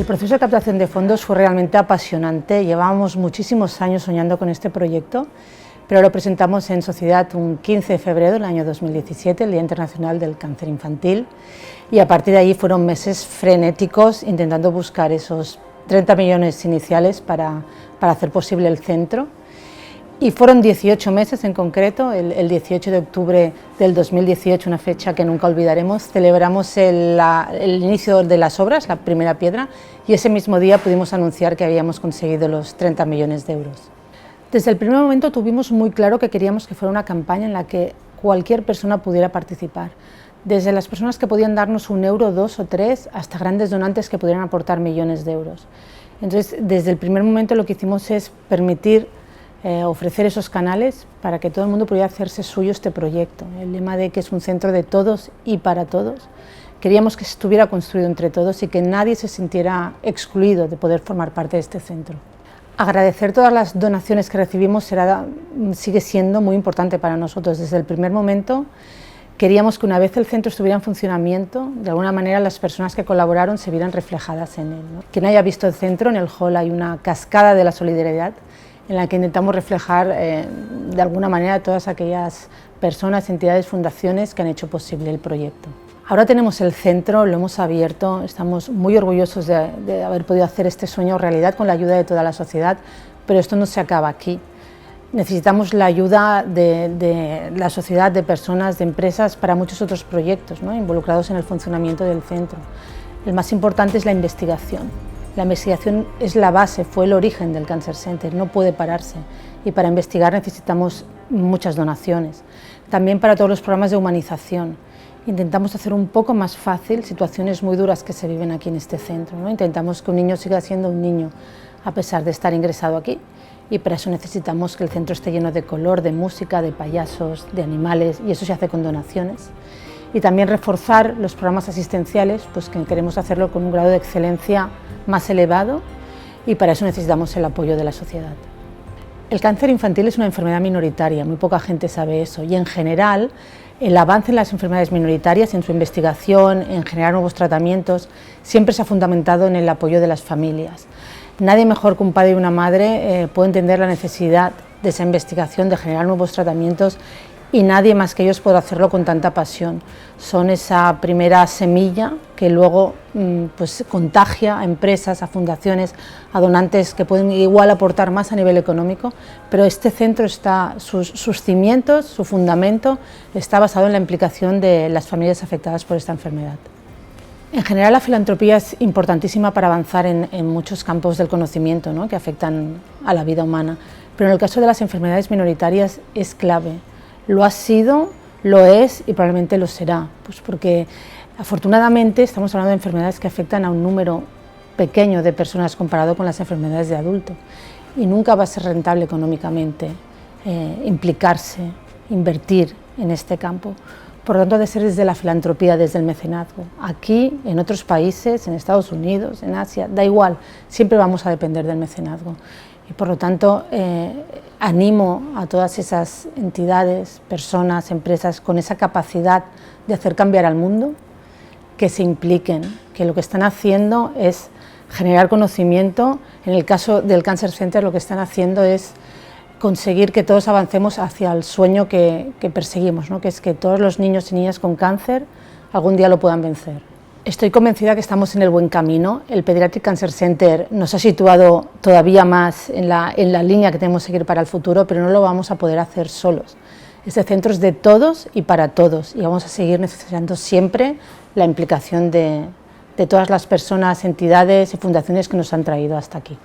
El proceso de captación de fondos fue realmente apasionante. Llevábamos muchísimos años soñando con este proyecto, pero lo presentamos en sociedad un 15 de febrero del año 2017, el Día Internacional del Cáncer Infantil, y a partir de ahí fueron meses frenéticos intentando buscar esos 30 millones iniciales para hacer posible el centro. Y fueron 18 meses en concreto. El 18 de octubre del 2018, una fecha que nunca olvidaremos, celebramos el inicio de las obras, la primera piedra, y ese mismo día pudimos anunciar que habíamos conseguido los 30 millones de euros. Desde el primer momento tuvimos muy claro que queríamos que fuera una campaña en la que cualquier persona pudiera participar, desde las personas que podían darnos 1 euro, 2 o 3, hasta grandes donantes que pudieran aportar millones de euros. Entonces, desde el primer momento lo que hicimos es permitir ofrecer esos canales para que todo el mundo pudiera hacerse suyo este proyecto. El lema de que es un centro de todos y para todos, queríamos que estuviera construido entre todos y que nadie se sintiera excluido de poder formar parte de este centro. Agradecer todas las donaciones que recibimos sigue siendo muy importante para nosotros. Desde el primer momento queríamos que una vez el centro estuviera en funcionamiento, de alguna manera las personas que colaboraron se vieran reflejadas en él, ¿no? Quien haya visto el centro, en el hall hay una cascada de la solidaridad en la que intentamos reflejar de alguna manera todas aquellas personas, entidades, fundaciones que han hecho posible el proyecto. Ahora tenemos el centro, lo hemos abierto, estamos muy orgullosos de haber podido hacer este sueño realidad con la ayuda de toda la sociedad, pero esto no se acaba aquí. Necesitamos la ayuda de la sociedad, de personas, de empresas para muchos otros proyectos, ¿no?, involucrados en el funcionamiento del centro. El más importante es la investigación. La investigación es la base, fue el origen del Cancer Center, no puede pararse, y para investigar necesitamos muchas donaciones. También para todos los programas de humanización. Intentamos hacer un poco más fácil situaciones muy duras que se viven aquí en este centro, ¿no? Intentamos que un niño siga siendo un niño a pesar de estar ingresado aquí, y para eso necesitamos que el centro esté lleno de color, de música, de payasos, de animales, y eso se hace con donaciones. Y también reforzar los programas asistenciales, pues que queremos hacerlo con un grado de excelencia más elevado, y para eso necesitamos el apoyo de la sociedad. El cáncer infantil es una enfermedad minoritaria, muy poca gente sabe eso, y en general el avance en las enfermedades minoritarias, en su investigación, en generar nuevos tratamientos, siempre se ha fundamentado en el apoyo de las familias. Nadie mejor que un padre y una madre puede entender la necesidad de esa investigación, de generar nuevos tratamientos, y nadie más que ellos puede hacerlo con tanta pasión. Son esa primera semilla que luego pues contagia a empresas, a fundaciones, a donantes que pueden igual aportar más a nivel económico, pero este centro está, sus cimientos, su fundamento está basado en la implicación de las familias afectadas por esta enfermedad. En general, la filantropía es importantísima para avanzar en muchos campos del conocimiento, ¿no?, que afectan a la vida humana, pero en el caso de las enfermedades minoritarias es clave. Lo ha sido, lo es y probablemente lo será, pues porque afortunadamente estamos hablando de enfermedades que afectan a un número pequeño de personas comparado con las enfermedades de adulto, y nunca va a ser rentable económicamente implicarse, invertir en este campo. Por lo tanto, ha de ser desde la filantropía, desde el mecenazgo. Aquí, en otros países, en Estados Unidos, en Asia, da igual, siempre vamos a depender del mecenazgo. Y por lo tanto, animo a todas esas entidades, personas, empresas con esa capacidad de hacer cambiar al mundo, que se impliquen, que lo que están haciendo es generar conocimiento. En el caso del Cancer Center, lo que están haciendo es conseguir que todos avancemos hacia el sueño que perseguimos, ¿no?, que es que todos los niños y niñas con cáncer algún día lo puedan vencer. Estoy convencida que estamos en el buen camino. El Pediatric Cancer Center nos ha situado todavía más en la línea que tenemos que seguir para el futuro, pero no lo vamos a poder hacer solos. Este centro es de todos y para todos, y vamos a seguir necesitando siempre la implicación de todas las personas, entidades y fundaciones que nos han traído hasta aquí.